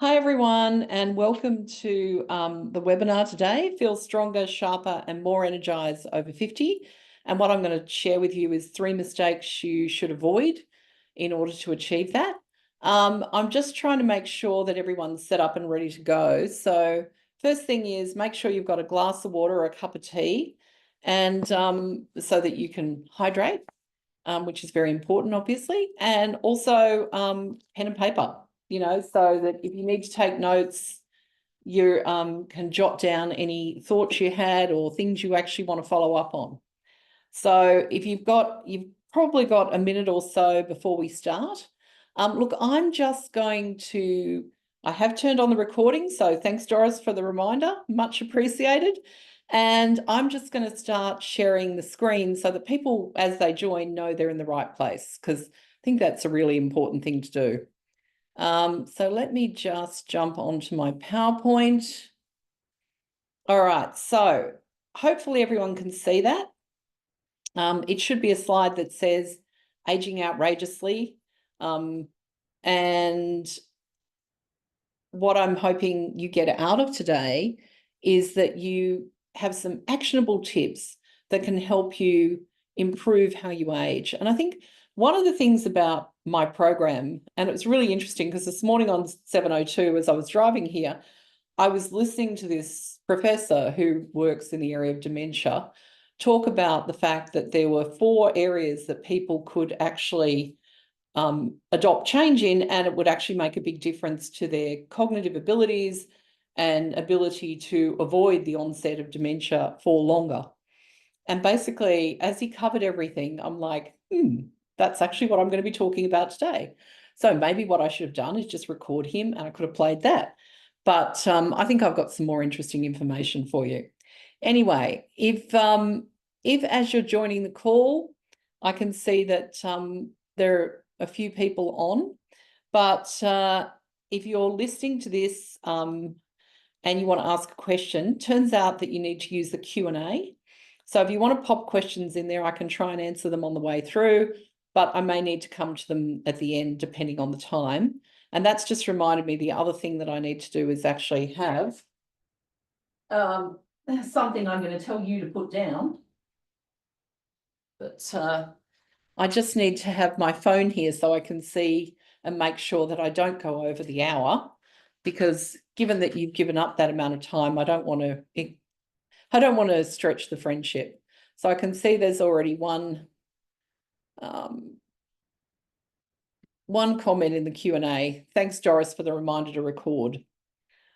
Hi, everyone, and welcome to the webinar today, Feel Stronger, Sharper, and More Energized over 50. And what I'm going to share with you is 3 mistakes you should avoid in order to achieve that. I'm just trying to make sure that everyone's set up and ready to go. So first thing is make sure you've got a glass of water or a cup of tea, and so that you can hydrate, which is very important, obviously, and also pen and paper. So that if you need to take notes, you can jot down any thoughts you had or things you actually want to follow up on. So if you've probably got a minute or so before we start. Look, I have turned on the recording, so thanks, Doris, for the reminder, much appreciated. And I'm just going to start sharing the screen so that people, as they join, know they're in the right place, because I think that's a really important thing to do. So let me just jump onto my PowerPoint. All right, so hopefully everyone can see that. It should be a slide that says aging outrageously. And what I'm hoping you get out of today is that you have some actionable tips that can help you improve how you age. And I think one of the things about my program, and it was really interesting because this morning on 7:02, as I was driving here, I was listening to this professor who works in the area of dementia talk about the fact that there were 4 areas that people could actually adopt change in, and it would actually make a big difference to their cognitive abilities and ability to avoid the onset of dementia for longer. And basically, as he covered everything, I'm like, that's actually what I'm going to be talking about today. So maybe what I should have done is just record him and I could have played that. But I think I've got some more interesting information for you. Anyway, if as you're joining the call, I can see that there are a few people on, but if you're listening to this and you want to ask a question, turns out that you need to use the Q&A. So if you want to pop questions in there, I can try and answer them on the way through, but I may need to come to them at the end depending on the time. And that's just reminded me the other thing that I need to do is actually have something I'm going to tell you to put down. But I just need to have my phone here so I can see and make sure that I don't go over the hour, because given that you've given up that amount of time, I don't want to stretch the friendship. So I can see there's already one comment in the Q&A. Thanks, Doris, for the reminder to record.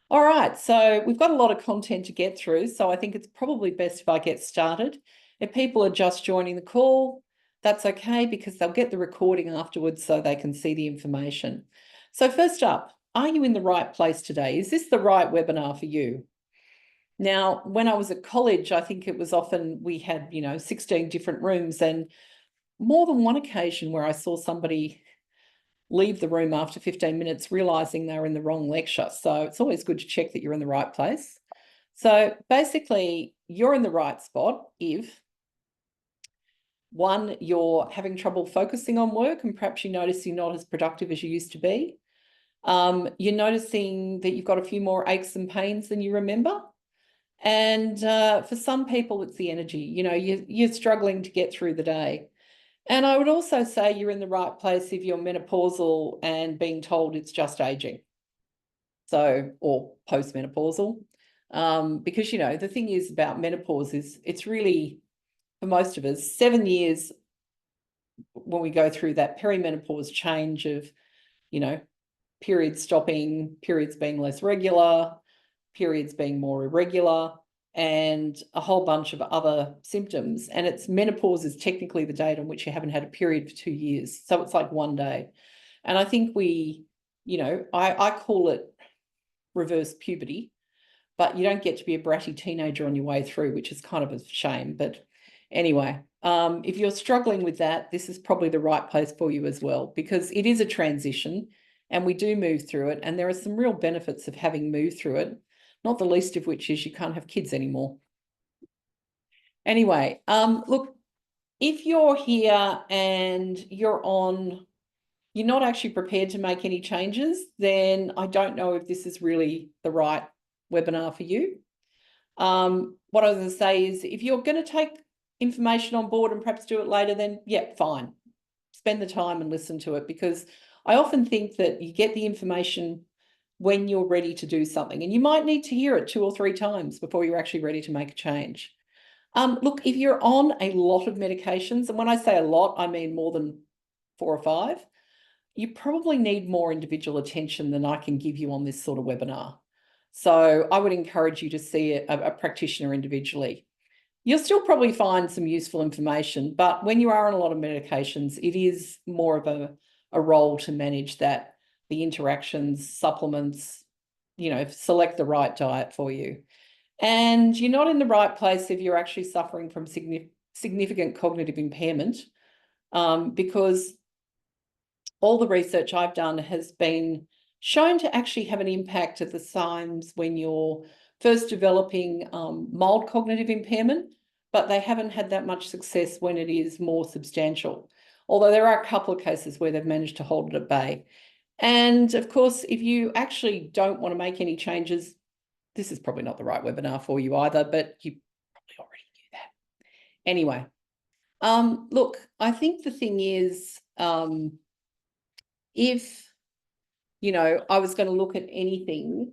All right, so we've got a lot of content to get through, so I think it's probably best if I get started. If people are just joining the call, that's okay, because they'll get the recording afterwards so they can see the information. So first up, are you in the right place today? Is this the right webinar for you? Now, when I was at college, I think it was often we had, 16 different rooms, and more than one occasion where I saw somebody leave the room after 15 minutes realizing they were in the wrong lecture. So it's always good to check that you're in the right place. So basically, you're in the right spot if, one, you're having trouble focusing on work and perhaps you notice you're not as productive as you used to be. You're noticing that you've got a few more aches and pains than you remember. And for some people, it's the energy. You're struggling to get through the day. And I would also say you're in the right place if you're menopausal and being told it's just aging. So, or postmenopausal. Because, the thing is about menopause is it's really, for most of us, 7 years when we go through that perimenopause change of, periods stopping, periods being less regular, periods being more irregular, and a whole bunch of other symptoms. And it's menopause is technically the date on which you haven't had a period for 2 years. So it's like one day. And I think I call it reverse puberty, but you don't get to be a bratty teenager on your way through, which is kind of a shame. But anyway, if you're struggling with that, this is probably the right place for you as well, because it is a transition and we do move through it. And there are some real benefits of having moved through it, not the least of which is you can't have kids anymore. Anyway, look, if you're here and you're on, you're not actually prepared to make any changes, then I don't know if this is really the right webinar for you. What I was going to say is if you're going to take information on board and perhaps do it later, then yeah, fine. Spend the time and listen to it, because I often think that you get the information when you're ready to do something, and you might need to hear it 2 or 3 times before you're actually ready to make a change. Look, if you're on a lot of medications, and when I say a lot, I mean more than 4 or 5, you probably need more individual attention than I can give you on this sort of webinar. So I would encourage you to see a practitioner individually. You'll still probably find some useful information, but when you are on a lot of medications, it is more of a role to manage that, the interactions, supplements, select the right diet for you. And you're not in the right place if you're actually suffering from significant cognitive impairment, because all the research I've done has been shown to actually have an impact at the times when you're first developing mild cognitive impairment, but they haven't had that much success when it is more substantial. Although there are a couple of cases where they've managed to hold it at bay. And of course, if you actually don't want to make any changes, this is probably not the right webinar for you either, but you probably already knew that. Anyway, look, I think the thing is, if I was going to look at anything,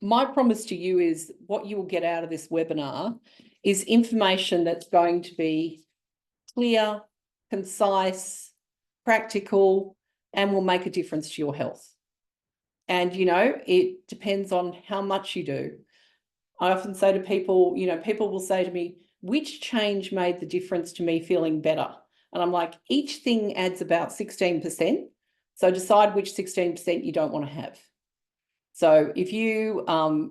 my promise to you is what you will get out of this webinar is information that's going to be clear, concise, practical, and will make a difference to your health. And, it depends on how much you do. I often say to people, people will say to me, which change made the difference to me feeling better? And I'm like, each thing adds about 16%. So decide which 16% you don't want to have. So if you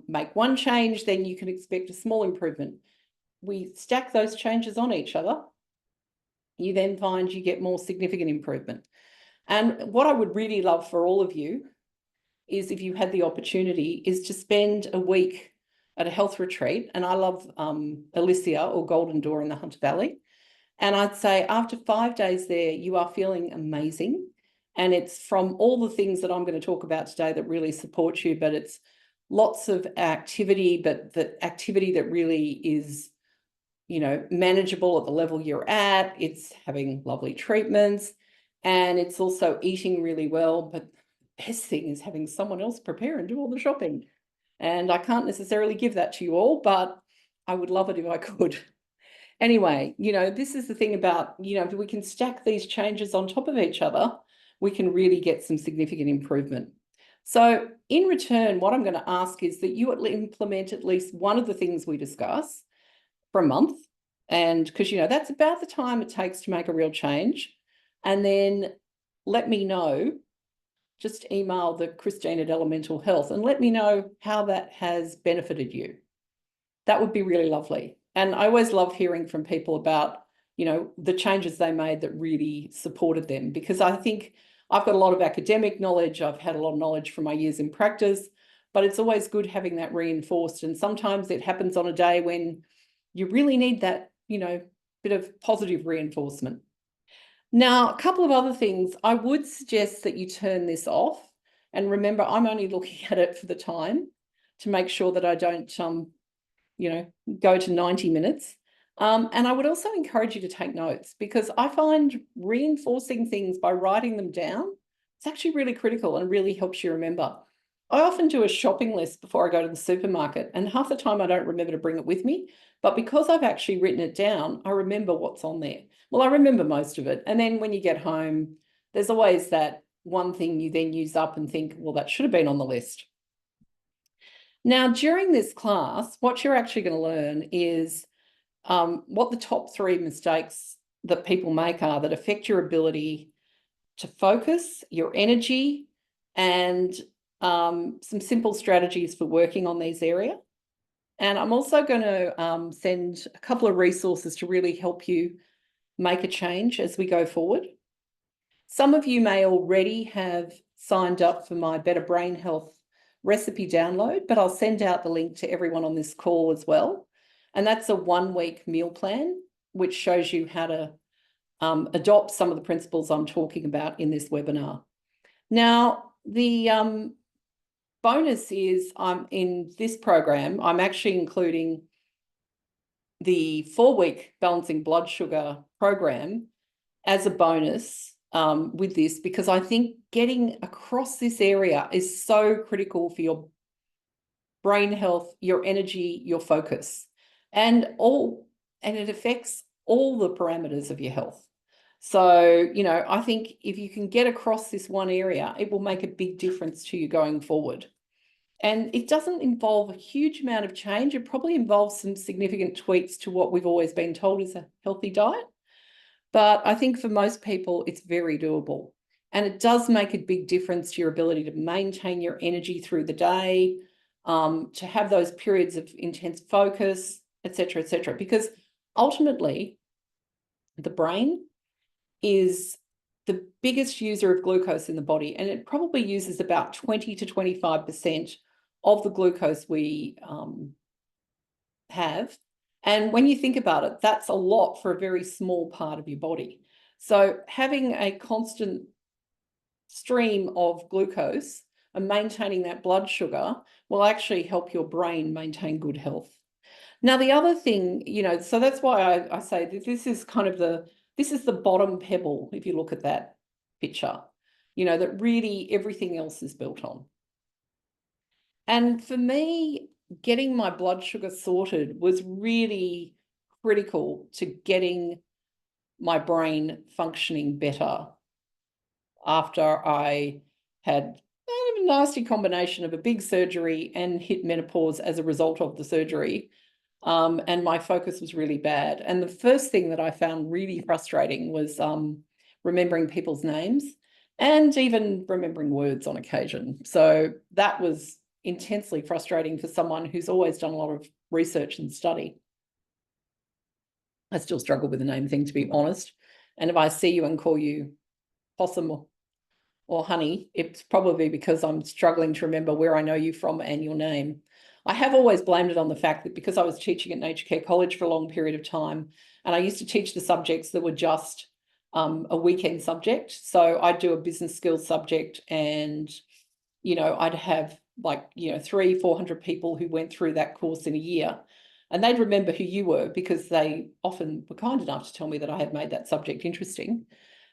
make one change, then you can expect a small improvement. We stack those changes on each other. You then find you get more significant improvement. And what I would really love for all of you is, if you had the opportunity, is to spend a week at a health retreat. And I love Alicia or Golden Door in the Hunter Valley. And I'd say after 5 days there, you are feeling amazing. And it's from all the things that I'm going to talk about today that really support you, but it's lots of activity, but the activity that really is, manageable at the level you're at. It's having lovely treatments, and it's also eating really well. But the best thing is having someone else prepare and do all the shopping. And I can't necessarily give that to you all, but I would love it if I could. Anyway, this is the thing about, if we can stack these changes on top of each other, we can really get some significant improvement. So in return, what I'm going to ask is that you implement at least one of the things we discuss for a month. And because, that's about the time it takes to make a real change. And then let me know, just email the Christine at Elemental Health and let me know how that has benefited you. That would be really lovely. And I always love hearing from people about, the changes they made that really supported them, because I think I've got a lot of academic knowledge. I've had a lot of knowledge from my years in practice, but it's always good having that reinforced. And sometimes it happens on a day when you really need that, bit of positive reinforcement. Now, a couple of other things. I would suggest that you turn this off. And remember, I'm only looking at it for the time to make sure that I don't, go to 90 minutes. And I would also encourage you to take notes, because I find reinforcing things by writing them down, it's actually really critical and really helps you remember. I often do a shopping list before I go to the supermarket, and half the time I don't remember to bring it with me. But because I've actually written it down, I remember what's on there. Well, I remember most of it. And then when you get home, there's always that one thing you then use up and think, well, that should have been on the list. Now, during this class, what you're actually going to learn is what the top 3 mistakes that people make are that affect your ability to focus, your energy, and some simple strategies for working on these areas. And I'm also going to send a couple of resources to really help you make a change as we go forward. Some of you may already have signed up for my Better Brain Health recipe download, but I'll send out the link to everyone on this call as well. And that's a 1-week meal plan, which shows you how to adopt some of the principles I'm talking about in this webinar. Now, the bonus is in this program, I'm actually including the 4-week balancing blood sugar program as a bonus with this, because I think getting across this area is so critical for your brain health, your energy, your focus, and it affects all the parameters of your health. So, I think if you can get across this one area, it will make a big difference to you going forward. And it doesn't involve a huge amount of change. It probably involves some significant tweaks to what we've always been told is a healthy diet. But I think for most people, it's very doable. And it does make a big difference to your ability to maintain your energy through the day, to have those periods of intense focus, et cetera, because ultimately the brain is the biggest user of glucose in the body, and it probably uses about 20 to 25% of the glucose we have. And when you think about it, that's a lot for a very small part of your body. So having a constant stream of glucose and maintaining that blood sugar will actually help your brain maintain good health. Now, the other thing, so that's why I say that this is kind of this is the bottom pebble, if you look at that picture, that really everything else is built on. And for me, getting my blood sugar sorted was really critical to getting my brain functioning better after I had a nasty combination of a big surgery and hit menopause as a result of the surgery. And my focus was really bad. And the first thing that I found really frustrating was remembering people's names and even remembering words on occasion. So that was intensely frustrating for someone who's always done a lot of research and study. I still struggle with the name thing, to be honest. And if I see you and call you possum or honey, it's probably because I'm struggling to remember where I know you from and your name. I have always blamed it on the fact that because I was teaching at Nature Care College for a long period of time, and I used to teach the subjects that were just a weekend subject. So I'd do a business skills subject, and, I'd have 300-400 people who went through that course in a year. And they'd remember who you were because they often were kind enough to tell me that I had made that subject interesting.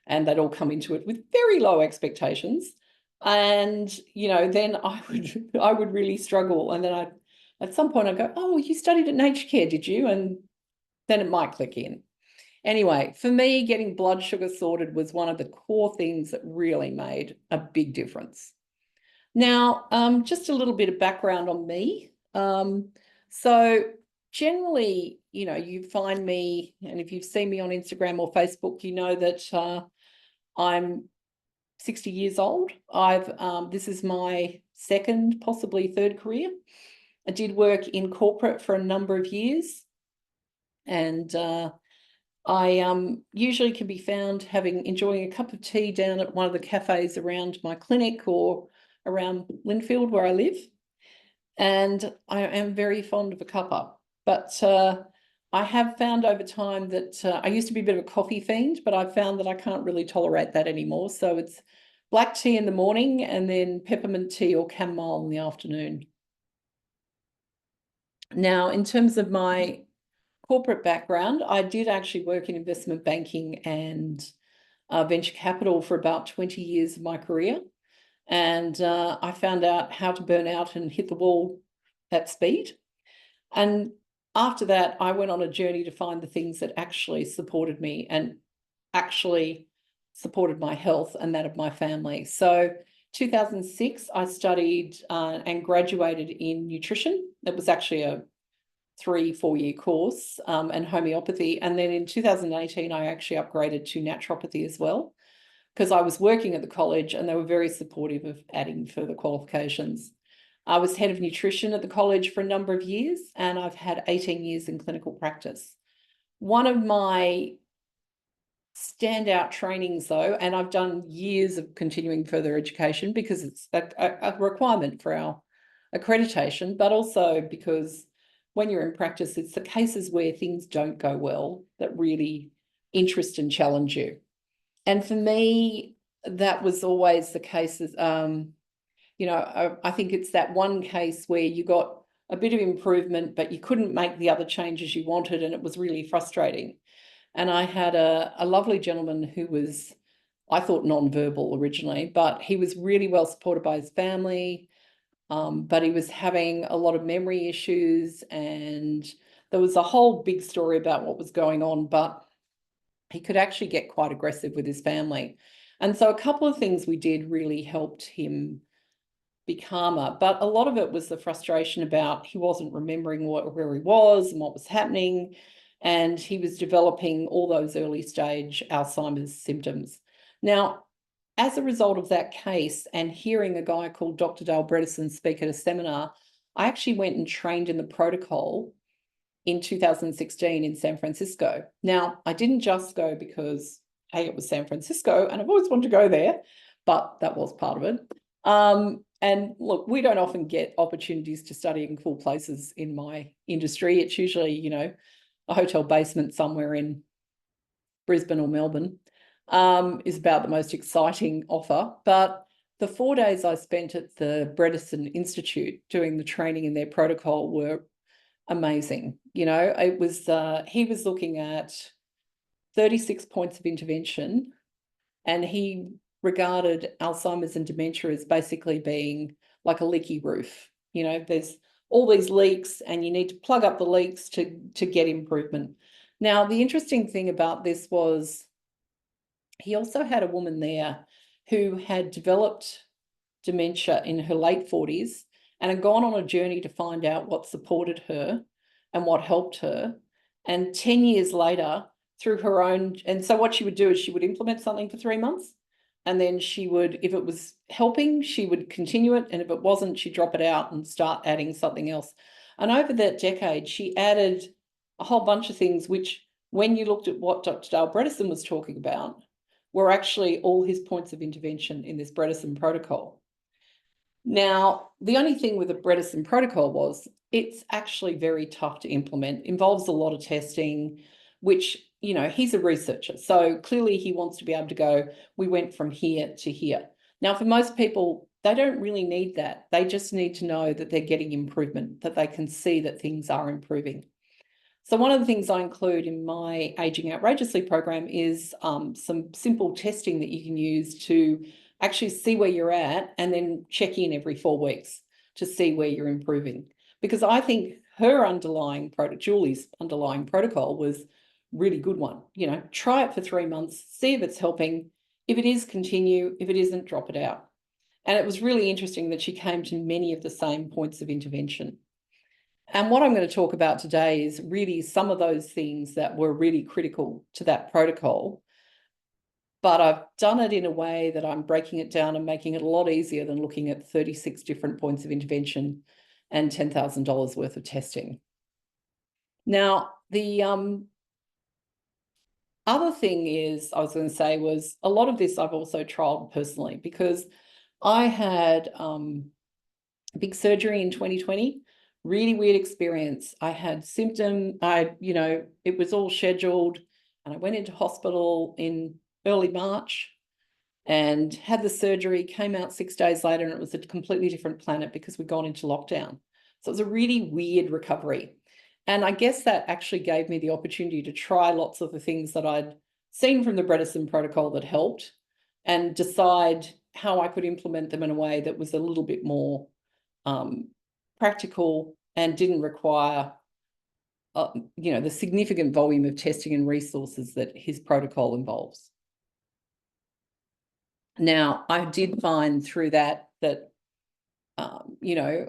And they'd all come into it with very low expectations. And, then I would really struggle. And then at some point I'd go, oh, you studied at Nature Care, did you? And then it might click in. Anyway, for me, getting blood sugar sorted was one of the core things that really made a big difference. Now, just a little bit of background on me. So generally, you find me, and if you've seen me on Instagram or Facebook, you know that I'm 60 years old. This is my second, possibly third career. I did work in corporate for a number of years, and I usually can be found enjoying a cup of tea down at one of the cafes around my clinic or around Linfield where I live. And I am very fond of a cuppa. But I have found over time that I used to be a bit of a coffee fiend, but I've found that I can't really tolerate that anymore. So it's black tea in the morning and then peppermint tea or chamomile in the afternoon. Now, in terms of my corporate background, I did actually work in investment banking and venture capital for about 20 years of my career. And I found out how to burn out and hit the wall at speed. And after that, I went on a journey to find the things that actually supported me and actually supported my health and that of my family. So 2006, I studied and graduated in nutrition. That was actually a 3-4 year course, and homeopathy. And then in 2018, I actually upgraded to naturopathy as well, because I was working at the college and they were very supportive of adding further qualifications. I was head of nutrition at the college for a number of years, and I've had 18 years in clinical practice. One of my standout trainings, though, and I've done years of continuing further education because it's a requirement for our accreditation, but also because when you're in practice, it's the cases where things don't go well that really interest and challenge you. And for me, that was always the case. You know, I think it's that one case where you got a bit of improvement, but you couldn't make the other changes you wanted, and it was really frustrating. And I had a lovely gentleman who was, I thought, non-verbal originally, but he was really well supported by his family. But he was having a lot of memory issues, and there was a whole big story about what was going on, but he could actually get quite aggressive with his family. And so a couple of things we did really helped him be calmer, but a lot of it was the frustration about he wasn't remembering where he was and what was happening, and he was developing all those early stage Alzheimer's symptoms. Now, as a result of that case and hearing a guy called Dr. Dale Bredesen speak at a seminar, I actually went and trained in the protocol in 2016 in San Francisco. Now, I didn't just go because, hey, it was San Francisco and I've always wanted to go there, but that was part of it. And look, we don't often get opportunities to study in cool places in my industry. It's usually, you know, a hotel basement somewhere in Brisbane or Melbourne is about the most exciting offer. But the 4 days I spent at the Bredesen Institute doing the training in their protocol were amazing. You know, it was he was looking at 36 points of intervention, and he regarded Alzheimer's and dementia as basically being like a leaky roof. You know, there's all these leaks and you need to plug up the leaks to get improvement. Now, the interesting thing about this was he also had a woman there who had developed dementia in her late 40s and had gone on a journey to find out what supported her and what helped her. And 10 years later, through her own, and so what she would do is she would implement something for 3 months, and then she would, if it was helping, she would continue it, and if it wasn't, she'd drop it out and start adding something else. And over that decade, she added a whole bunch of things which, when you looked at what Dr. Dale Bredesen was talking about, were actually all his points of intervention in this Bredesen protocol. Now, the only thing with the Bredesen protocol was it's actually very tough to implement, involves a lot of testing, which, you know, he's a researcher. So clearly he wants to be able to go, we went from here to here. Now, for most people, they don't really need that. They just need to know that they're getting improvement, that they can see that things are improving. So one of the things I include in my Aging Outrageously program is some simple testing that you can use to actually see where you're at and then check in every 4 weeks to see where you're improving. Because I think her Julie's underlying protocol was really good one. You know, try it for 3 months, see if it's helping. If it is, continue. If it isn't, drop it out. And it was really interesting that she came to many of the same points of intervention. And what I'm going to talk about today is really some of those things that were really critical to that protocol. But I've done it in a way that I'm breaking it down and making it a lot easier than looking at 36 different points of intervention and $10,000 worth of testing. Now, the other thing is, I was going to say, was a lot of this I've also trialed personally, because I had big surgery in 2020. Really weird experience. I had you know, it was all scheduled, and I went into hospital in early March and had the surgery, came out 6 days later, and it was a completely different planet because we'd gone into lockdown. So it was a really weird recovery. And I guess that actually gave me the opportunity to try lots of the things that I'd seen from the Bredesen protocol that helped, and decide how I could implement them in a way that was a little bit more practical and didn't require you know, the significant volume of testing and resources that his protocol involves. Now, I did find through that you know,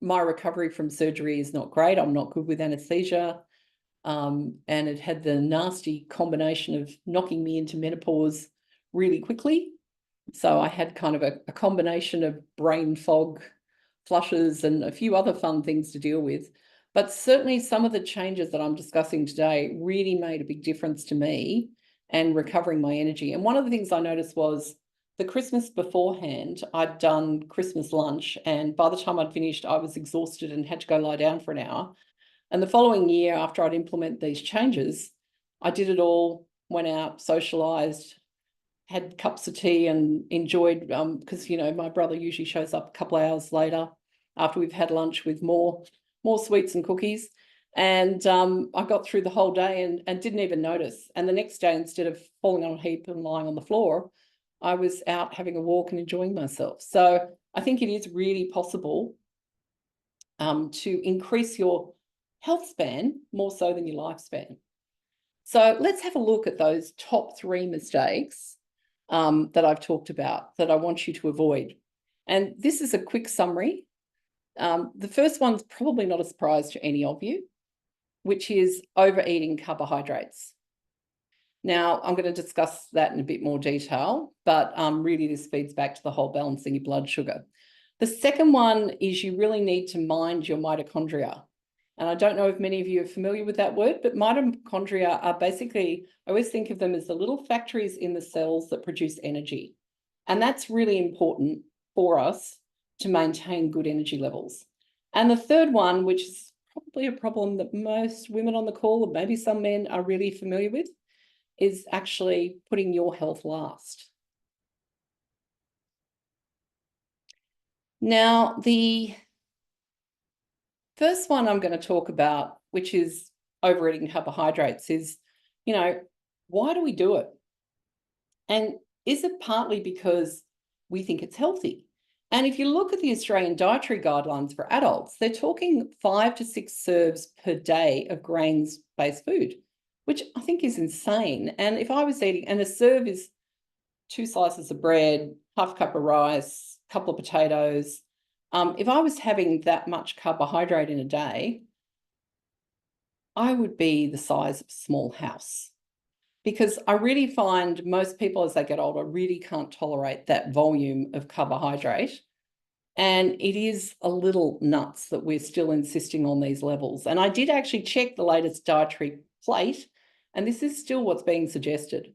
my recovery from surgery is not great. I'm not good with anesthesia, and it had the nasty combination of knocking me into menopause really quickly. So I had kind of a combination of brain fog, flushes, and a few other fun things to deal with. But certainly some of the changes that I'm discussing today really made a big difference to me and recovering my energy. And one of the things I noticed was the Christmas beforehand, I'd done Christmas lunch, and by the time I'd finished, I was exhausted and had to go lie down for an hour. And the following year, after I'd implemented these changes, I did it all, went out, socialized, had cups of tea and enjoyed, because, you know, my brother usually shows up a couple of hours later after we've had lunch with more sweets and cookies. And I got through the whole day and didn't even notice. And the next day, instead of falling on a heap and lying on the floor, I was out having a walk and enjoying myself. So I think it is really possible to increase your health span more so than your lifespan. So let's have a look at those top 3 mistakes that I've talked about that I want you to avoid. And this is a quick summary. The first one's probably not a surprise to any of you, which is overeating carbohydrates. Now, I'm going to discuss that in a bit more detail, but really this feeds back to the whole balancing your blood sugar. The second one is you really need to mind your mitochondria. And I don't know if many of you are familiar with that word, but mitochondria are basically, I always think of them as the little factories in the cells that produce energy. And that's really important for us to maintain good energy levels. And the third one, which is probably a problem that most women on the call, or maybe some men, are really familiar with, is actually putting your health last. Now, the first one I'm going to talk about, which is overeating carbohydrates, is, you know, why do we do it? And is it partly because we think it's healthy? And if you look at the Australian dietary guidelines for adults, they're talking 5 to 6 serves per day of grains-based food, which I think is insane. And if I was eating, and a serve is 2 slices of bread, half a cup of rice, a couple of potatoes. If I was having that much carbohydrate in a day, I would be the size of a small house. Because I really find most people as they get older really can't tolerate that volume of carbohydrate. And it is a little nuts that we're still insisting on these levels. And I did actually check the latest dietary plate, and this is still what's being suggested.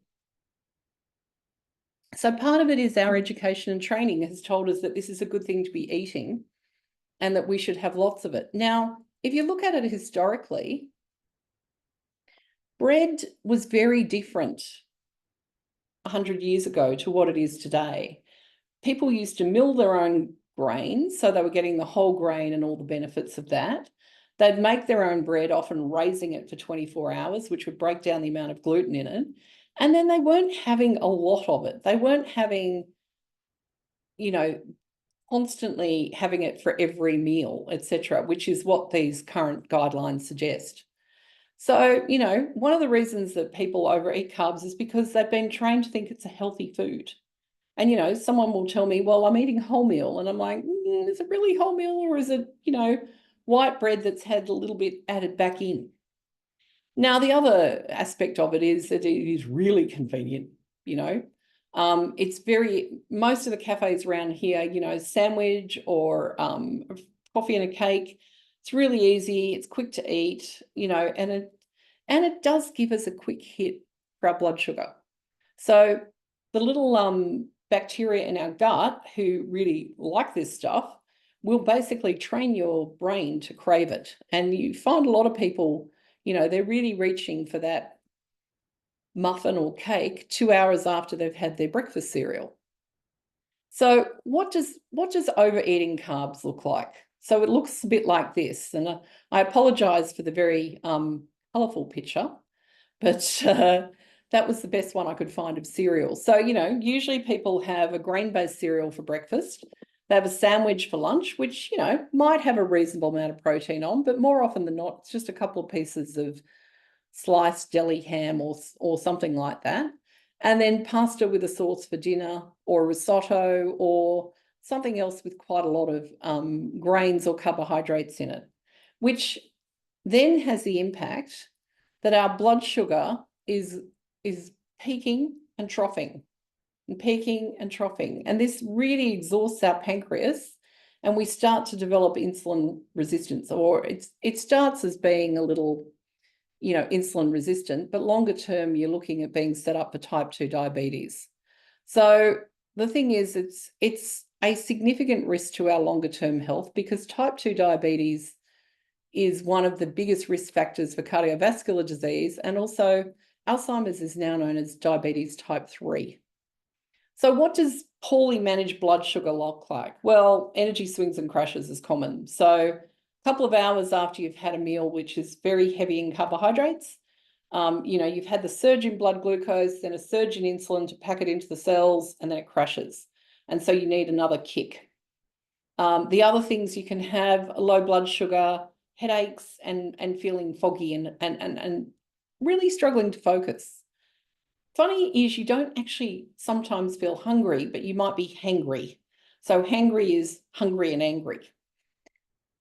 So part of it is our education and training has told us that this is a good thing to be eating and that we should have lots of it. Now, if you look at it historically, bread was very different 100 years ago to what it is today. People used to mill their own grains, so they were getting the whole grain and all the benefits of that. They'd make their own bread, often raising it for 24 hours, which would break down the amount of gluten in it. And then they weren't having a lot of it. They weren't having, you know, constantly having it for every meal, etc., which is what these current guidelines suggest. So, you know, one of the reasons that people overeat carbs is because they've been trained to think it's a healthy food. And, you know, someone will tell me, well, I'm eating wholemeal. And I'm like, is it really wholemeal, or is it, you know, white bread that's had a little bit added back in? Now, the other aspect of it is that it is really convenient, you know. It's most of the cafes around here, you know, sandwich or coffee and a cake. It's really easy. It's quick to eat, you know, and it does give us a quick hit for our blood sugar. So the little bacteria in our gut who really like this stuff will basically train your brain to crave it. And you find a lot of people, you know, they're really reaching for that muffin or cake 2 hours after they've had their breakfast cereal. So what does overeating carbs look like? So it looks a bit like this, and I apologize for the very colourful picture, but that was the best one I could find of cereal. So, you know, usually people have a grain-based cereal for breakfast. They have a sandwich for lunch, which, you know, might have a reasonable amount of protein on, but more often than not, it's just a couple of pieces of sliced deli ham or something like that. And then pasta with a sauce for dinner, or risotto, or something else with quite a lot of grains or carbohydrates in it, which then has the impact that our blood sugar is peaking and troughing and peaking and troughing. And this really exhausts our pancreas, and we start to develop insulin resistance, or it starts as being a little, you know, insulin resistant, but longer term, you're looking at being set up for type 2 diabetes. So the thing is, it's a significant risk to our longer term health, because type 2 diabetes is one of the biggest risk factors for cardiovascular disease, and also Alzheimer's is now known as diabetes type 3. So what does poorly managed blood sugar look like? Well, energy swings and crashes is common. So a couple of hours after you've had a meal, which is very heavy in carbohydrates, you've had the surge in blood glucose, then a surge in insulin to pack it into the cells, and then it crashes. And so you need another kick. The other things you can have low blood sugar, headaches, and feeling foggy and really struggling to focus. Funny is you don't actually sometimes feel hungry, but you might be hangry. So hangry is hungry and angry.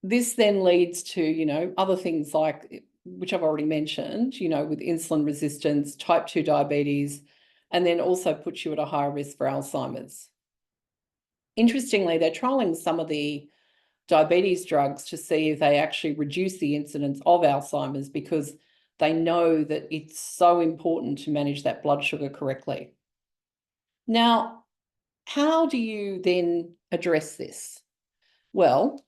This then leads to, other things like, which I've already mentioned, with insulin resistance, type 2 diabetes, and then also puts you at a higher risk for Alzheimer's. Interestingly, they're trialing some of the diabetes drugs to see if they actually reduce the incidence of Alzheimer's, because they know that it's so important to manage that blood sugar correctly. Now, how do you then address this? Well,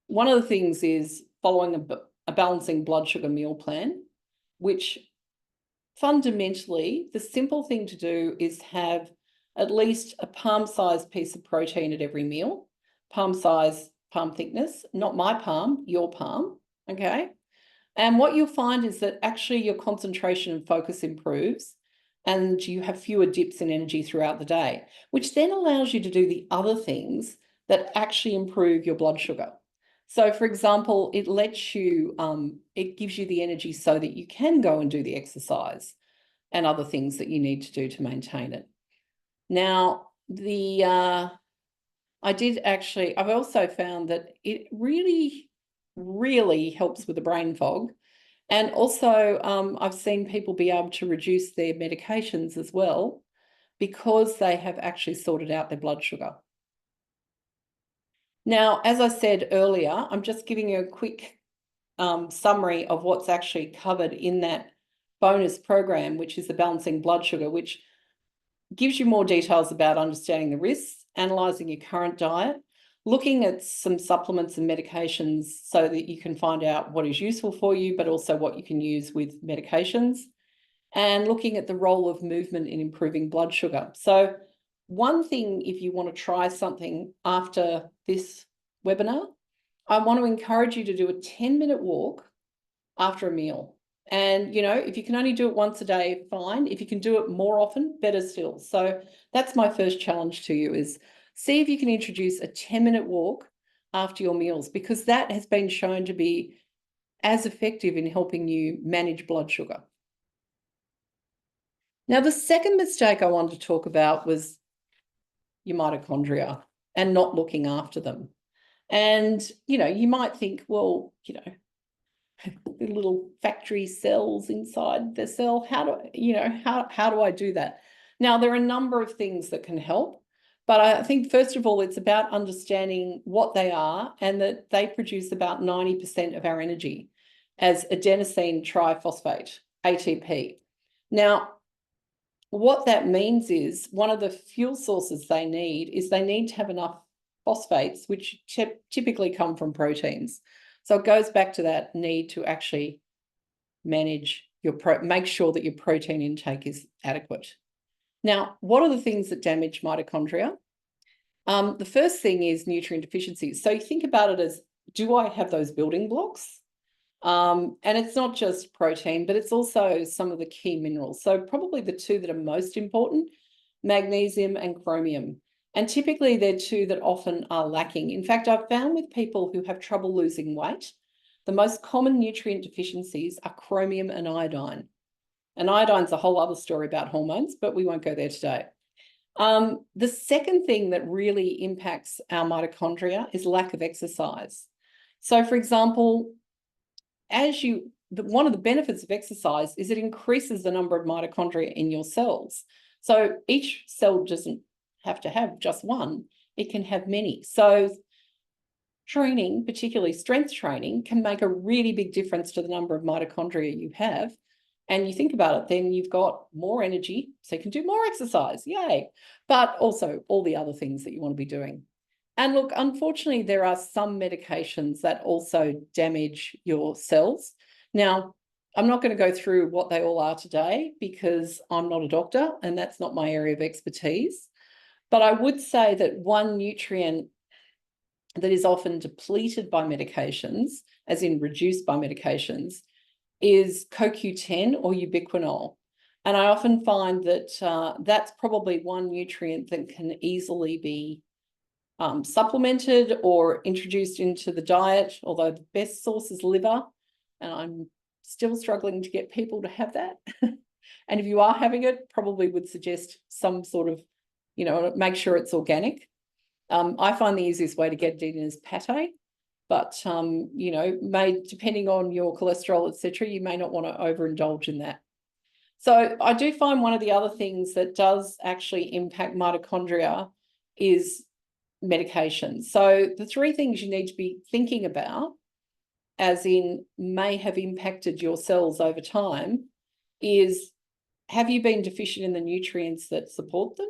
one of the things is following a balancing blood sugar meal plan, which fundamentally, the simple thing to do is have at least a palm-sized piece of protein at every meal, palm size, palm thickness, not my palm, your palm, okay? And what you'll find is that actually your concentration and focus improves, and you have fewer dips in energy throughout the day, which then allows you to do the other things that actually improve your blood sugar. So for example, it lets you, it gives you the energy so that you can go and do the exercise and other things that you need to do to maintain it. Now, I've also found that it really, really helps with the brain fog. And also, I've seen people be able to reduce their medications as well, because they have actually sorted out their blood sugar. Now, as I said earlier, I'm just giving you a quick summary of what's actually covered in that bonus program, which is the Balancing Blood Sugar, which gives you more details about understanding the risks, analysing your current diet, looking at some supplements and medications so that you can find out what is useful for you, but also what you can use with medications, and looking at the role of movement in improving blood sugar. So one thing, if you want to try something after this webinar, I want to encourage you to do a 10-minute walk after a meal. And, if you can only do it once a day, fine. If you can do it more often, better still. So that's my first challenge to you, is see if you can introduce a 10-minute walk after your meals, because that has been shown to be as effective in helping you manage blood sugar. Now, the second mistake I wanted to talk about was your mitochondria and not looking after them. And, you might think, well, the little factory cells inside the cell, how do I do that? Now, there are a number of things that can help, but I think, first of all, it's about understanding what they are, and that they produce about 90% of our energy as adenosine triphosphate, ATP. Now, what that means is one of the fuel sources they need to have enough phosphates, which typically come from proteins. So it goes back to that need to actually manage make sure that your protein intake is adequate. Now, what are the things that damage mitochondria? The first thing is nutrient deficiencies. So you think about it as, do I have those building blocks? And it's not just protein, but it's also some of the key minerals. So probably the two that are most important, magnesium and chromium. And typically they're two that often are lacking. In fact, I've found with people who have trouble losing weight, the most common nutrient deficiencies are chromium and iodine. And iodine's a whole other story about hormones, but we won't go there today. The second thing that really impacts our mitochondria is lack of exercise. So for example, one of the benefits of exercise is it increases the number of mitochondria in your cells. So each cell doesn't have to have just one, it can have many. So training, particularly strength training, can make a really big difference to the number of mitochondria you have. And you think about it, then you've got more energy, so you can do more exercise, yay. But also all the other things that you want to be doing. And look, unfortunately, there are some medications that also damage your cells. Now, I'm not going to go through what they all are today, because I'm not a doctor and that's not my area of expertise. But I would say that one nutrient that is often depleted by medications, as in reduced by medications, is CoQ10 or ubiquinol. And I often find that that's probably one nutrient that can easily be supplemented or introduced into the diet, although the best source is liver, and I'm still struggling to get people to have that. And if you are having it, probably would suggest some sort of, make sure it's organic. I find the easiest way to get it in is pate, but depending on your cholesterol, etc., you may not want to overindulge in that. So I do find one of the other things that does actually impact mitochondria is medication. So the three things you need to be thinking about, as in may have impacted your cells over time, is have you been deficient in the nutrients that support them?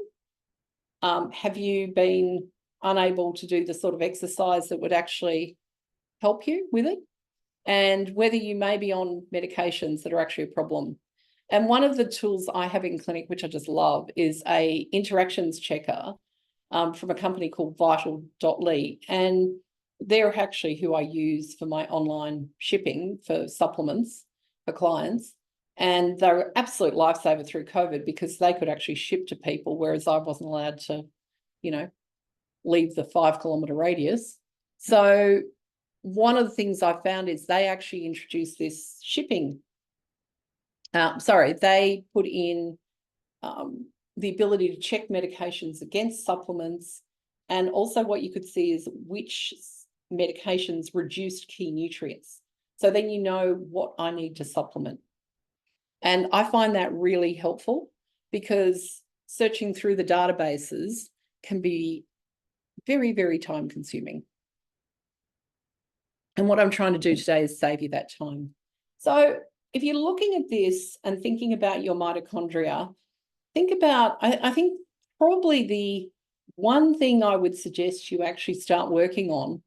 Have you been unable to do the sort of exercise that would actually help you with it? And whether you may be on medications that are actually a problem. And one of the tools I have in clinic, which I just love, is a interactions checker from a company called Vital.ly. And they're actually who I use for my online shipping for supplements for clients. And they're an absolute lifesaver through COVID because they could actually ship to people, whereas I wasn't allowed to, leave the 5-kilometre radius. So one of the things I found is they actually introduced this shipping. They put in the ability to check medications against supplements. And also what you could see is which medications reduced key nutrients. So then you know what I need to supplement. And I find that really helpful because searching through the databases can be very, very time consuming. And what I'm trying to do today is save you that time. So if you're looking at this and thinking about your mitochondria, think about, I think probably the one thing I would suggest you actually start working on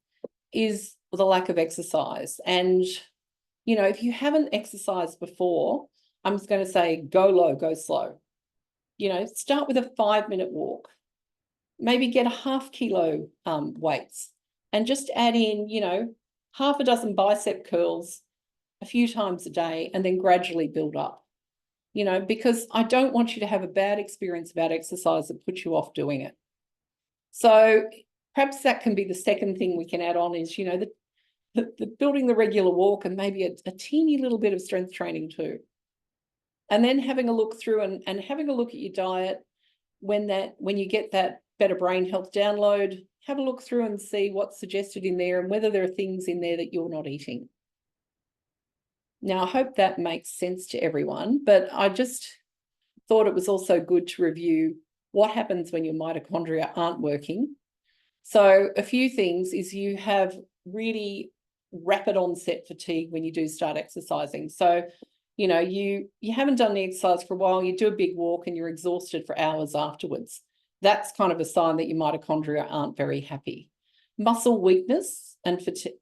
is the lack of exercise. And, if you haven't exercised before, I'm just going to say go low, go slow. Start with a 5-minute walk. Maybe get a half kilo weights and just add in, half a dozen bicep curls a few times a day and then gradually build up. Because I don't want you to have a bad experience about exercise that puts you off doing it. So perhaps that can be the second thing we can add on is, the building the regular walk and maybe a teeny little bit of strength training too. And then having a look through and having a look at your diet when you get that Better Brain Health download, have a look through and see what's suggested in there and whether there are things in there that you're not eating. Now, I hope that makes sense to everyone, but I just thought it was also good to review what happens when your mitochondria aren't working. So a few things is you have really rapid onset fatigue when you do start exercising. So, you haven't done the exercise for a while, you do a big walk and you're exhausted for hours afterwards. That's kind of a sign that your mitochondria aren't very happy. Muscle weakness and fatigue,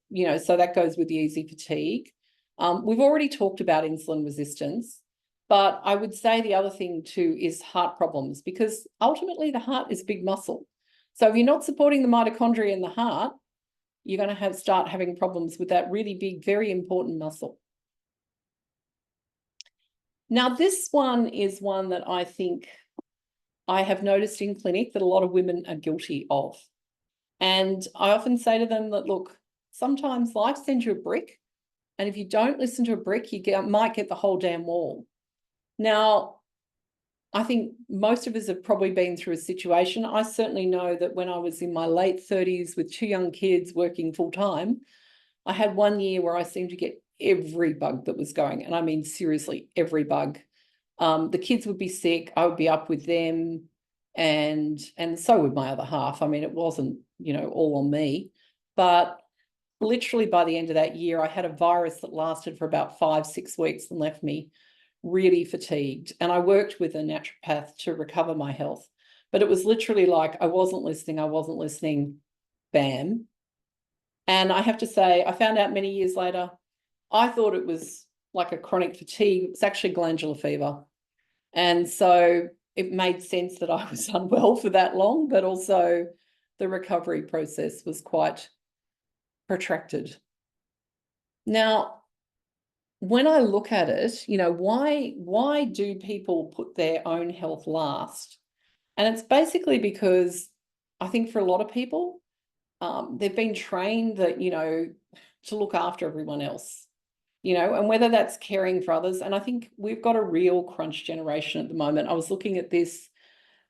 so that goes with the easy fatigue. We've already talked about insulin resistance, but I would say the other thing too is heart problems, because ultimately the heart is big muscle. So if you're not supporting the mitochondria in the heart, you're going to start having problems with that really big, very important muscle. Now, this one is one that I think I have noticed in clinic that a lot of women are guilty of. And I often say to them that, look, sometimes life sends you a brick. And if you don't listen to a brick, you might get the whole damn wall. Now, I think most of us have probably been through a situation. I certainly know that when I was in my late 30s with 2 young kids working full time, I had one year where I seemed to get every bug that was going. And I mean, seriously, every bug. The kids would be sick. I would be up with them and so would my other half. I mean, it wasn't, all on me, but literally by the end of that year, I had a virus that lasted for about 5-6 weeks and left me really fatigued. And I worked with a naturopath to recover my health, but it was literally like, I wasn't listening, bam. And I have to say, I found out many years later, I thought it was like a chronic fatigue. It's actually glandular fever. And so it made sense that I was unwell for that long, but also the recovery process was quite protracted. Now, when I look at it, why do people put their own health last? And it's basically because I think for a lot of people, they've been trained that, to look after everyone else, and whether that's caring for others. And I think we've got a real crunch generation at the moment. I was looking at this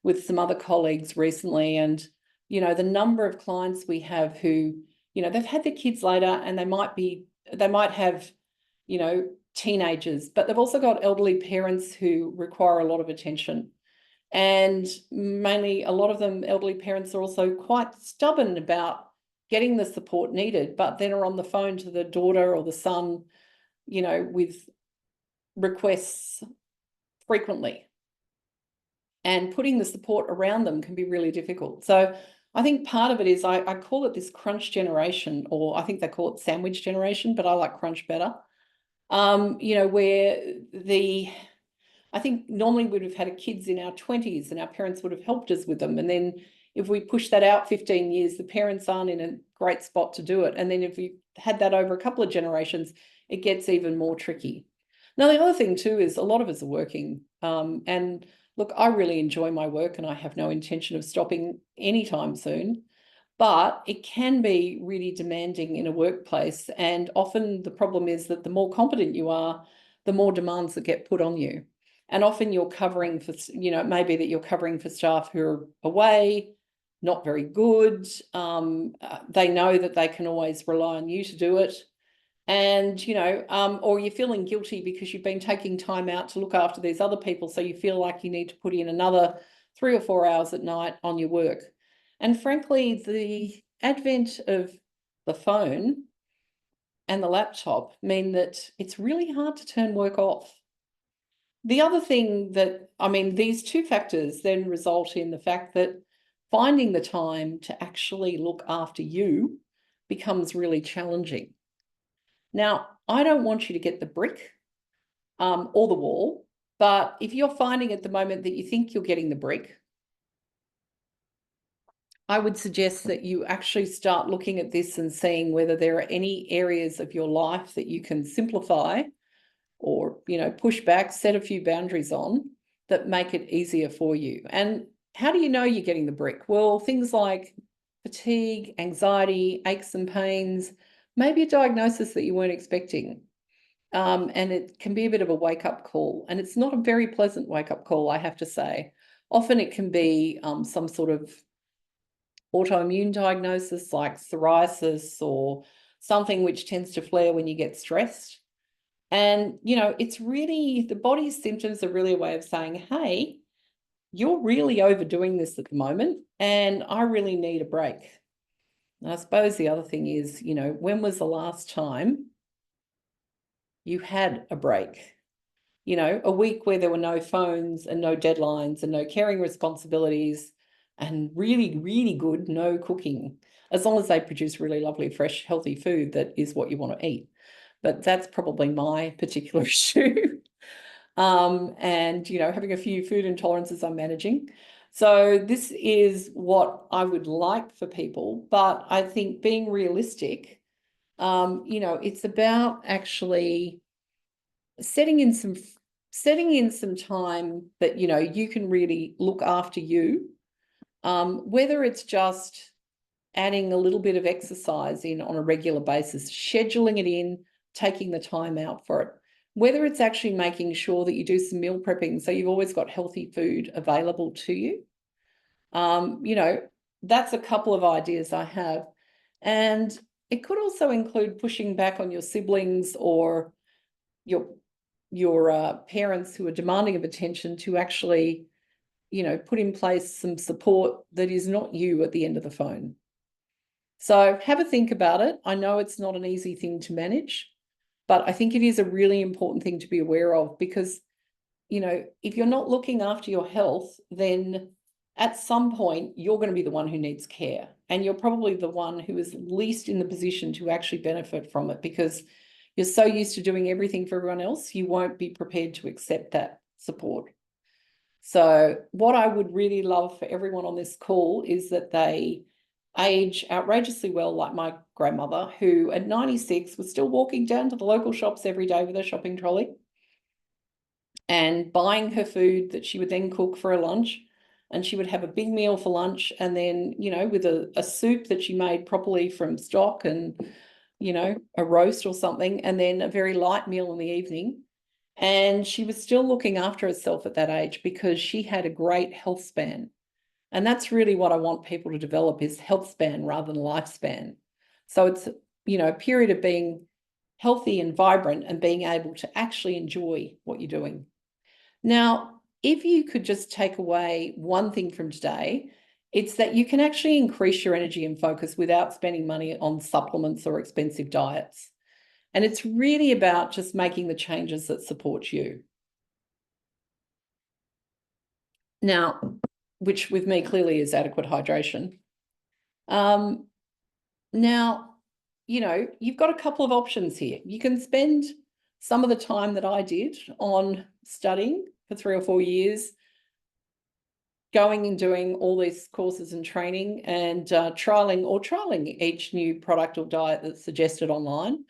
with some other colleagues recently, and, the number of clients we have who, they've had their kids later and they might have, teenagers, but they've also got elderly parents who require a lot of attention. And mainly a lot of them, elderly parents, are also quite stubborn about getting the support needed, but then are on the phone to the daughter or the son, with requests frequently. And putting the support around them can be really difficult. So I think part of it is I call it this crunch generation, or I think they call it sandwich generation, but I like crunch better. Where I think normally we'd have had kids in our 20s and our parents would have helped us with them. And then if we push that out 15 years, the parents aren't in a great spot to do it. And then if we had that over a couple of generations, it gets even more tricky. Now, the other thing too is a lot of us are working. And look, I really enjoy my work and I have no intention of stopping anytime soon. But it can be really demanding in a workplace. And often the problem is that the more competent you are, the more demands that get put on you. And often you're covering for, it may be that you're covering for staff who are away, not very good. They know that they can always rely on you to do it. And, or you're feeling guilty because you've been taking time out to look after these other people. So you feel like you need to put in another 3 or 4 hours at night on your work. And frankly, the advent of the phone and the laptop mean that it's really hard to turn work off. The other thing these two factors then result in the fact that finding the time to actually look after you becomes really challenging. Now, I don't want you to get the brick or the wall, but if you're finding at the moment that you think you're getting the brick, I would suggest that you actually start looking at this and seeing whether there are any areas of your life that you can simplify or, push back, set a few boundaries on that make it easier for you. And how do you know you're getting the brick? Well, things like fatigue, anxiety, aches and pains, maybe a diagnosis that you weren't expecting. And it can be a bit of a wake-up call. And it's not a very pleasant wake-up call, I have to say. Often it can be some sort of autoimmune diagnosis like psoriasis or something which tends to flare when you get stressed. And, it's really, the body's symptoms are really a way of saying, hey, you're really overdoing this at the moment and I really need a break. And I suppose the other thing is, when was the last time you had a break? A week where there were no phones and no deadlines and no caring responsibilities and really, really good no cooking, as long as they produce really lovely, fresh, healthy food that is what you want to eat. But that's probably my particular issue. And, having a few food intolerances I'm managing. So this is what I would like for people. But I think being realistic, it's about actually setting in some time that, you can really look after you, whether it's just adding a little bit of exercise in on a regular basis, scheduling it in, taking the time out for it, whether it's actually making sure that you do some meal prepping so you've always got healthy food available to you. That's a couple of ideas I have. And it could also include pushing back on your siblings or your parents who are demanding of attention to actually, put in place some support that is not you at the end of the phone. So have a think about it. I know it's not an easy thing to manage, but I think it is a really important thing to be aware of because, if you're not looking after your health, then at some point you're going to be the one who needs care. And you're probably the one who is least in the position to actually benefit from it because you're so used to doing everything for everyone else, you won't be prepared to accept that support. So what I would really love for everyone on this call is that they age outrageously well, like my grandmother, who at 96 was still walking down to the local shops every day with her shopping trolley and buying her food that she would then cook for her lunch. And she would have a big meal for lunch, and then, with a soup that she made properly from stock and, a roast or something, and then a very light meal in the evening. And she was still looking after herself at that age because she had a great health span. And that's really what I want people to develop, is health span rather than lifespan. So it's, a period of being healthy and vibrant and being able to actually enjoy what you're doing. Now, if you could just take away one thing from today, it's that you can actually increase your energy and focus without spending money on supplements or expensive diets. And it's really about just making the changes that support you. Now, which with me clearly is adequate hydration. Now, you've got a couple of options here. You can spend some of the time that I did on studying for 3 or 4 years, going and doing all these courses and training and trialing each new product or diet that's suggested online.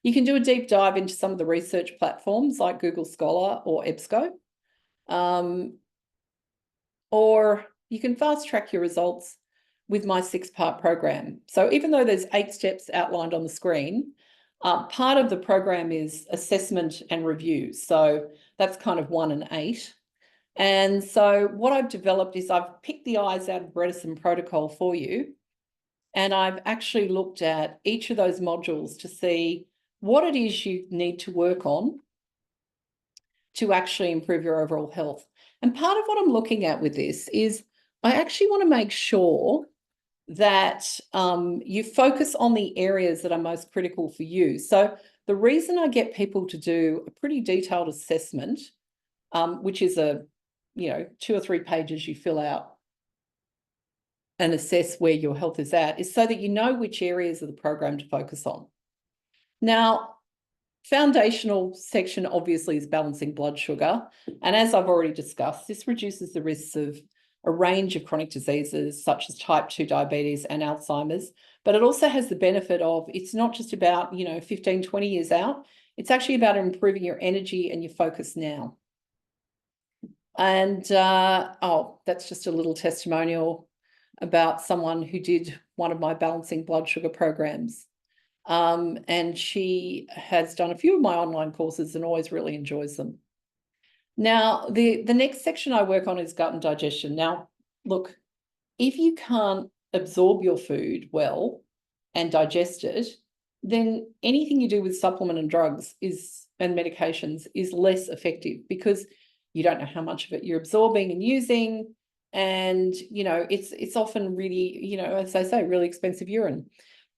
You can do a deep dive into some of the research platforms like Google Scholar or EBSCO. Or you can fast track your results with my 6-part program. So even though there's 8 steps outlined on the screen, part of the program is assessment and review. So that's kind of 1 and 8. And so what I've developed is I've picked the eyes out of Bredesen protocol for you. And I've actually looked at each of those modules to see what it is you need to work on to actually improve your overall health. And part of what I'm looking at with this is I actually want to make sure that you focus on the areas that are most critical for you. So the reason I get people to do a pretty detailed assessment, which is 2 or 3 pages you fill out and assess where your health is at, is so that you know which areas of the program to focus on. Now, foundational section obviously is balancing blood sugar. And as I've already discussed, this reduces the risks of a range of chronic diseases such as type 2 diabetes and Alzheimer's. But it also has the benefit of, it's not just about, 15, 20 years out. It's actually about improving your energy and your focus now. And, that's just a little testimonial about someone who did one of my balancing blood sugar programs. And she has done a few of my online courses and always really enjoys them. Now, the next section I work on is gut and digestion. Now, look, if you can't absorb your food well and digest it, then anything you do with supplement and drugs and medications is less effective, because you don't know how much of it you're absorbing and using. And, it's often really, as they say, really expensive urine.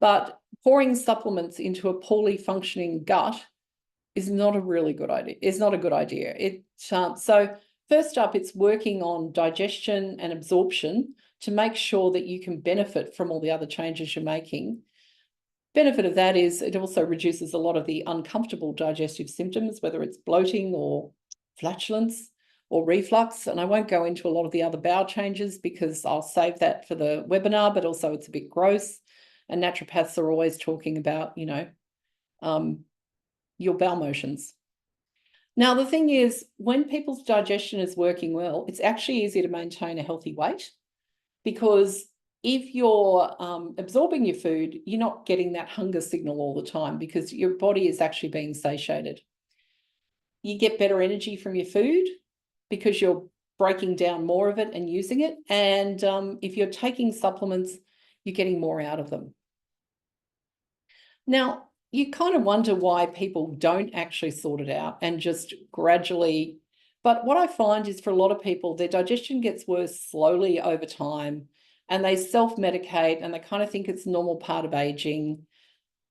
But pouring supplements into a poorly functioning gut is not a really good idea. It's not a good idea. So first up, it's working on digestion and absorption to make sure that you can benefit from all the other changes you're making. Benefit of that is it also reduces a lot of the uncomfortable digestive symptoms, whether it's bloating or flatulence or reflux. And I won't go into a lot of the other bowel changes because I'll save that for the webinar, but also it's a bit gross. And naturopaths are always talking about, your bowel motions. Now, the thing is, when people's digestion is working well, it's actually easier to maintain a healthy weight, because if you're absorbing your food, you're not getting that hunger signal all the time because your body is actually being satiated. You get better energy from your food because you're breaking down more of it and using it. And if you're taking supplements, you're getting more out of them. Now, you kind of wonder why people don't actually sort it out and just gradually. But what I find is, for a lot of people, their digestion gets worse slowly over time, and they self-medicate and they kind of think it's a normal part of aging.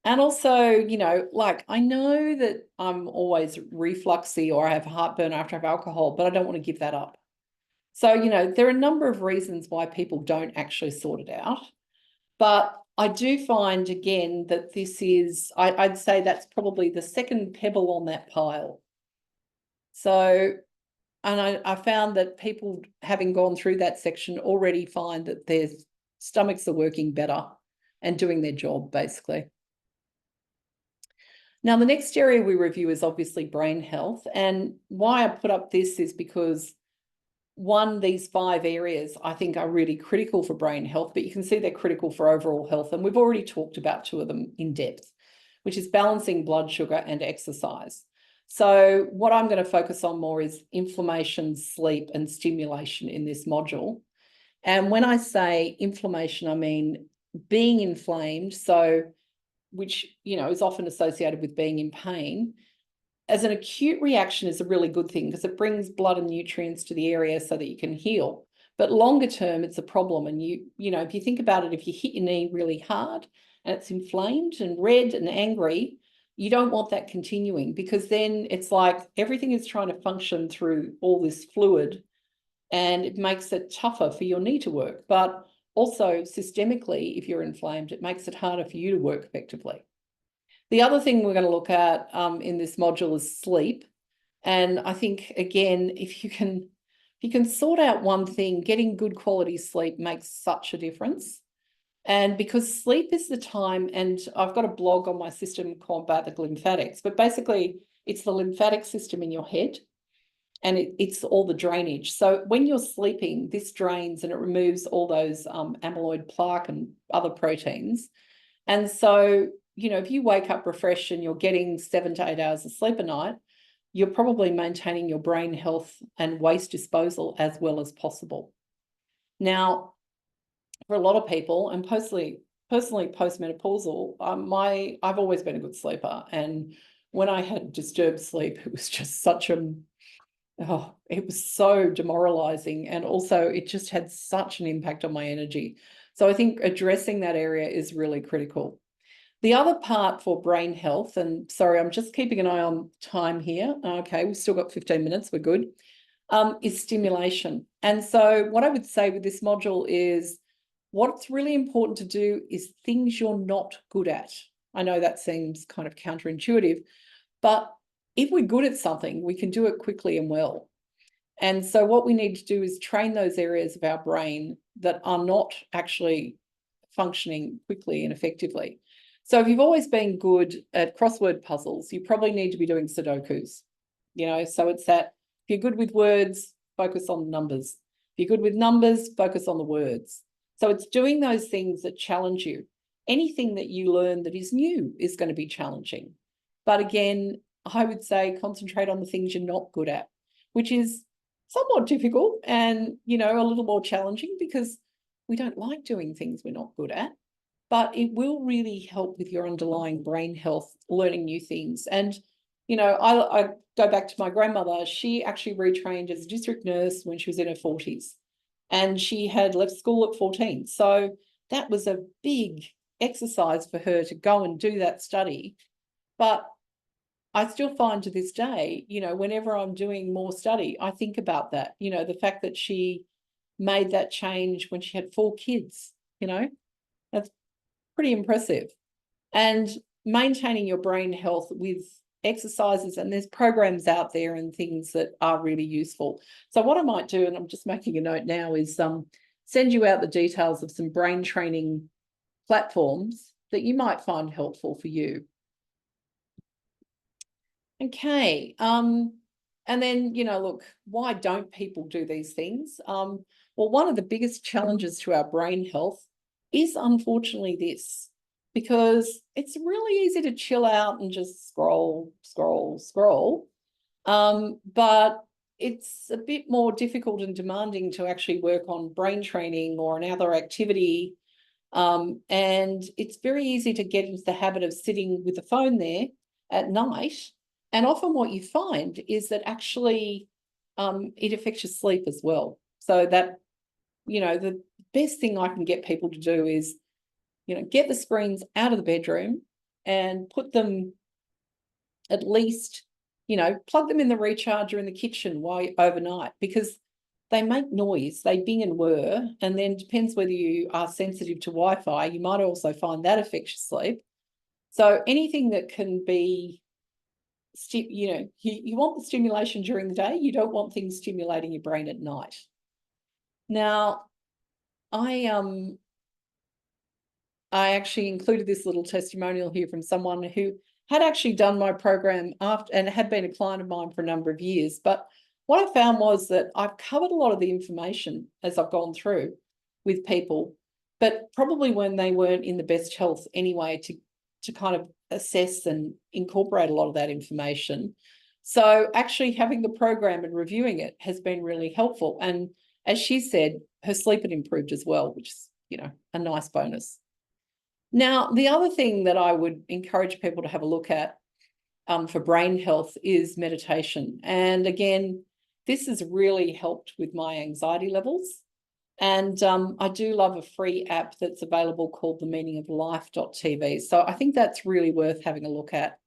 And also, I know that I'm always refluxy or I have heartburn after I have alcohol, but I don't want to give that up. So, there are a number of reasons why people don't actually sort it out. But I do find, again, that this is, I'd say that's probably the second pebble on that pile. So And I found that people having gone through that section already find that their stomachs are working better and doing their job, basically. Now, the next area we review is obviously brain health. And why I put up this is because these 5 areas I think are really critical for brain health, but you can see they're critical for overall health. And we've already talked about 2 of them in depth, which is balancing blood sugar and exercise. So what I'm going to focus on more is inflammation, sleep, and stimulation in this module. And when I say inflammation, I mean being inflamed, which, is often associated with being in pain. As an acute reaction is a really good thing because it brings blood and nutrients to the area so that you can heal. But longer term, it's a problem. And if you think about it, if you hit your knee really hard and it's inflamed and red and angry, you don't want that continuing, because then it's like everything is trying to function through all this fluid and it makes it tougher for your knee to work. But also systemically, if you're inflamed, it makes it harder for you to work effectively. The other thing we're going to look at in this module is sleep. And I think, again, if you can sort out one thing, getting good quality sleep makes such a difference. And because sleep is the time, and I've got a blog on my system called about the lymphatics, but basically it's the lymphatic system in your head, and it's all the drainage. So when you're sleeping, this drains and it removes all those amyloid plaque and other proteins. And so, if you wake up refreshed and you're getting 7 to 8 hours of sleep a night, you're probably maintaining your brain health and waste disposal as well as possible. Now, for a lot of people, and personally postmenopausal, I've always been a good sleeper. And when I had disturbed sleep, it was just it was so demoralizing. And also it just had such an impact on my energy. So I think addressing that area is really critical. The other part for brain health, and sorry, I'm just keeping an eye on time here. Okay, we've still got 15 minutes, we're good, is stimulation. And so what I would say with this module is what's really important to do is things you're not good at. I know that seems kind of counterintuitive, but if we're good at something, we can do it quickly and well. And so what we need to do is train those areas of our brain that are not actually functioning quickly and effectively. So if you've always been good at crossword puzzles, you probably need to be doing Sudokus. So it's that if you're good with words, focus on numbers. If you're good with numbers, focus on the words. So it's doing those things that challenge you. Anything that you learn that is new is going to be challenging. But again, I would say concentrate on the things you're not good at, which is somewhat difficult and, a little more challenging because we don't like doing things we're not good at. But it will really help with your underlying brain health, learning new things. And, I go back to my grandmother. She actually retrained as a district nurse when she was in her 40s. And she had left school at 14. So that was a big exercise for her to go and do that study. But I still find to this day, whenever I'm doing more study, I think about that, the fact that she made that change when she had 4 kids, that's pretty impressive. And maintaining your brain health with exercises, and there's programs out there and things that are really useful. So what I might do, and I'm just making a note now, is send you out the details of some brain training platforms that you might find helpful for you. Okay. And then, look, why don't people do these things? Well, one of the biggest challenges to our brain health is unfortunately this, because it's really easy to chill out and just scroll. But it's a bit more difficult and demanding to actually work on brain training or another activity. And it's very easy to get into the habit of sitting with the phone there at night. And often what you find is that actually it affects your sleep as well. So that, the best thing I can get people to do is, get the screens out of the bedroom and put them at least, plug them in the recharger in the kitchen overnight, because they make noise, they bing and whir, and then depends whether you are sensitive to Wi-Fi, you might also find that affects your sleep. So anything that can be you want the stimulation during the day. You don't want things stimulating your brain at night. Now, I actually included this little testimonial here from someone who had actually done my program after and had been a client of mine for a number of years. But what I found was that I've covered a lot of the information as I've gone through with people, but probably when they weren't in the best health anyway to kind of assess and incorporate a lot of that information. So actually having the program and reviewing it has been really helpful. And as she said, her sleep had improved as well, which is, a nice bonus. Now, the other thing that I would encourage people to have a look at for brain health is meditation. And again, this has really helped with my anxiety levels. And I do love a free app that's available called the meaningoflife.tv. So I think that's really worth having a look at.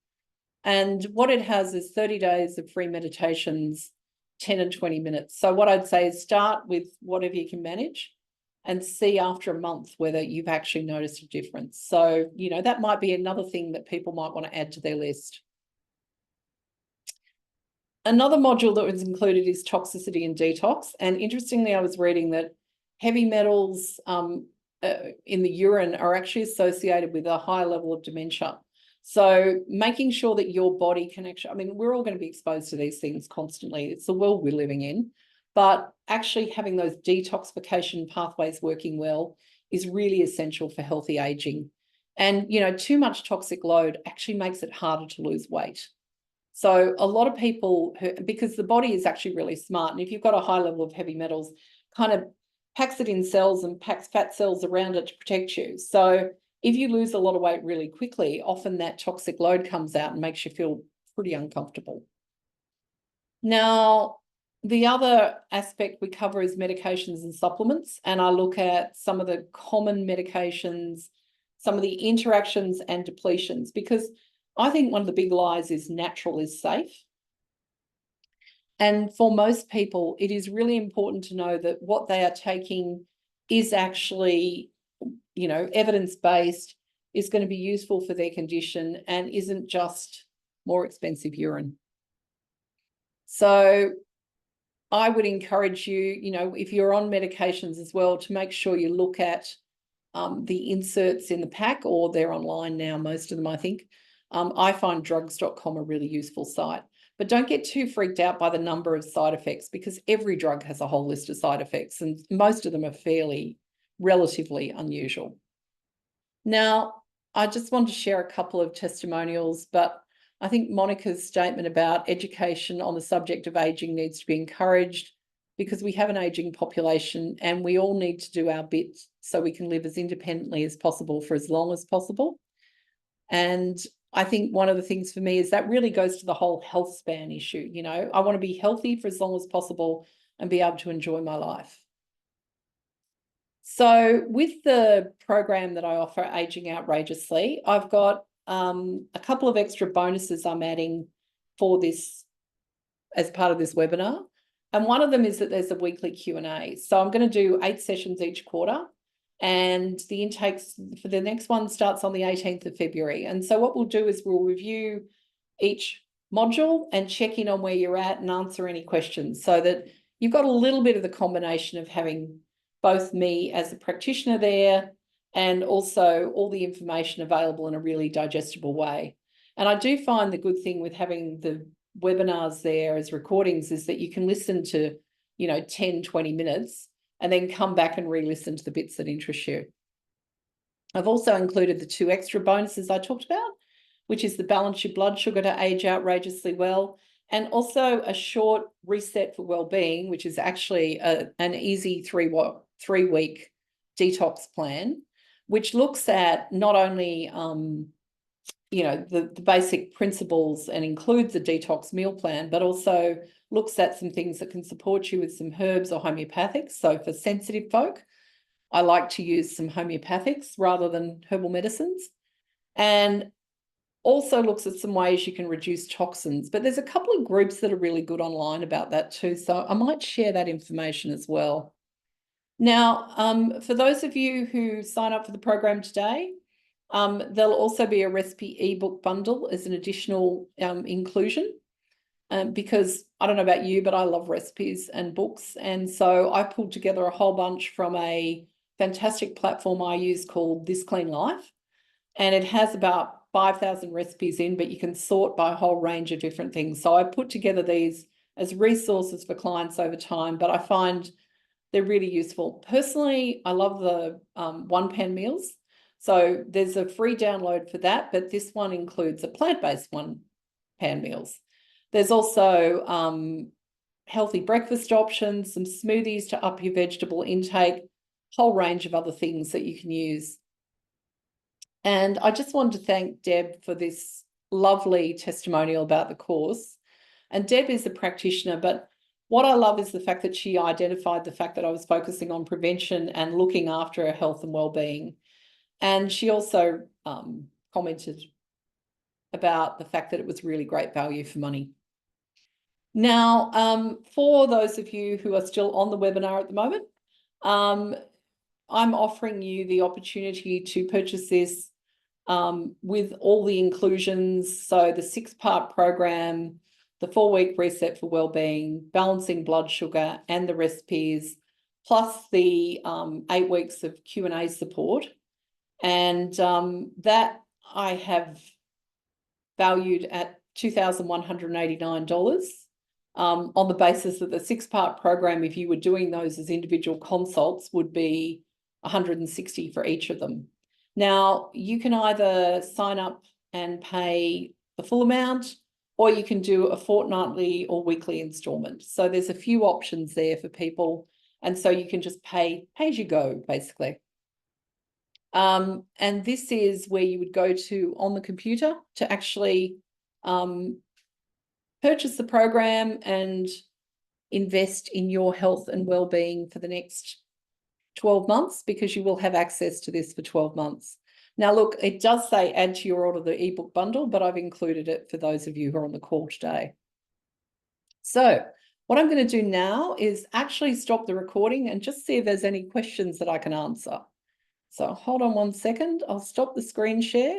And what it has is 30 days of free meditations, 10 and 20 minutes. So what I'd say is start with whatever you can manage and see after a month whether you've actually noticed a difference. So, that might be another thing that people might want to add to their list. Another module that was included is toxicity and detox. And interestingly, I was reading that heavy metals in the urine are actually associated with a higher level of dementia. So making sure that your body can actually, we're all going to be exposed to these things constantly. It's the world we're living in. But actually having those detoxification pathways working well is really essential for healthy aging. And, too much toxic load actually makes it harder to lose weight. So a lot of people, because the body is actually really smart, and if you've got a high level of heavy metals, kind of packs it in cells and packs fat cells around it to protect you. So if you lose a lot of weight really quickly, often that toxic load comes out and makes you feel pretty uncomfortable. Now, the other aspect we cover is medications and supplements, and I look at some of the common medications, some of the interactions and depletions, because I think one of the big lies is natural is safe. And for most people, it is really important to know that what they are taking is actually, evidence-based, is going to be useful for their condition and isn't just more expensive urine. So I would encourage you, if you're on medications as well, to make sure you look at the inserts in the pack, or they're online now, most of them, I think. I find drugs.com a really useful site. But don't get too freaked out by the number of side effects, because every drug has a whole list of side effects, and most of them are relatively unusual. Now, I just want to share a couple of testimonials, but I think Monica's statement about education on the subject of aging needs to be encouraged, because we have an aging population and we all need to do our bit so we can live as independently as possible for as long as possible. And I think one of the things for me is that really goes to the whole health span issue. I want to be healthy for as long as possible and be able to enjoy my life. So with the program that I offer, Aging Outrageously, I've got a couple of extra bonuses I'm adding for this as part of this webinar. And one of them is that there's a weekly Q&A. So I'm going to do 8 sessions each quarter. And the intakes for the next one starts on the 18th of February. And so what we'll do is we'll review each module and check in on where you're at and answer any questions, so that you've got a little bit of the combination of having both me as a practitioner there and also all the information available in a really digestible way. And I do find the good thing with having the webinars there as recordings is that you can listen to, 10, 20 minutes and then come back and re-listen to the bits that interest you. I've also included the 2 extra bonuses I talked about, which is the Balance Your Blood Sugar to Age Outrageously Well, and also a short Reset for Wellbeing, which is actually an easy 3-week detox plan, which looks at not only the basic principles and includes a detox meal plan, but also looks at some things that can support you with some herbs or homeopathics. So for sensitive folk, I like to use some homeopathics rather than herbal medicines, and also looks at some ways you can reduce toxins. But there's a couple of groups that are really good online about that too, so I might share that information as well. Now, for those of you who sign up for the program today, There'll also be a recipe ebook bundle as an additional inclusion. Because I don't know about you, but I love recipes and books. And so I pulled together a whole bunch from a fantastic platform I use called This Clean Life. And it has about 5,000 recipes in, but you can sort by a whole range of different things. So I put together these as resources for clients over time, but I find they're really useful. Personally, I love the one-pan meals. So there's a free download for that, but this one includes a plant-based one-pan meals. There's also healthy breakfast options, some smoothies to up your vegetable intake, whole range of other things that you can use. And I just wanted to thank Deb for this lovely testimonial about the course. And Deb is a practitioner, but what I love is the fact that she identified the fact that I was focusing on prevention and looking after her health and well-being. And she also commented about the fact that it was really great value for money. Now, for those of you who are still on the webinar at the moment, I'm offering you the opportunity to purchase this with all the inclusions. So the 6-part program, the 4-week reset for wellbeing, balancing blood sugar, and the recipes, plus the 8 weeks of Q&A support. And that I have valued at $2,189 on the basis that the 6-part program, if you were doing those as individual consults, would be $160 for each of them. Now, you can either sign up and pay the full amount, or you can do a fortnightly or weekly installment. So there's a few options there for people. And so you can just pay as you go, basically. And this is where you would go to on the computer to actually purchase the program and invest in your health and well-being for the next 12 months, because you will have access to this for 12 months. Now, look, it does say add to your order the ebook bundle, but I've included it for those of you who are on the call today. So what I'm going to do now is actually stop the recording and just see if there's any questions that I can answer. So hold on one second. I'll stop the screen share.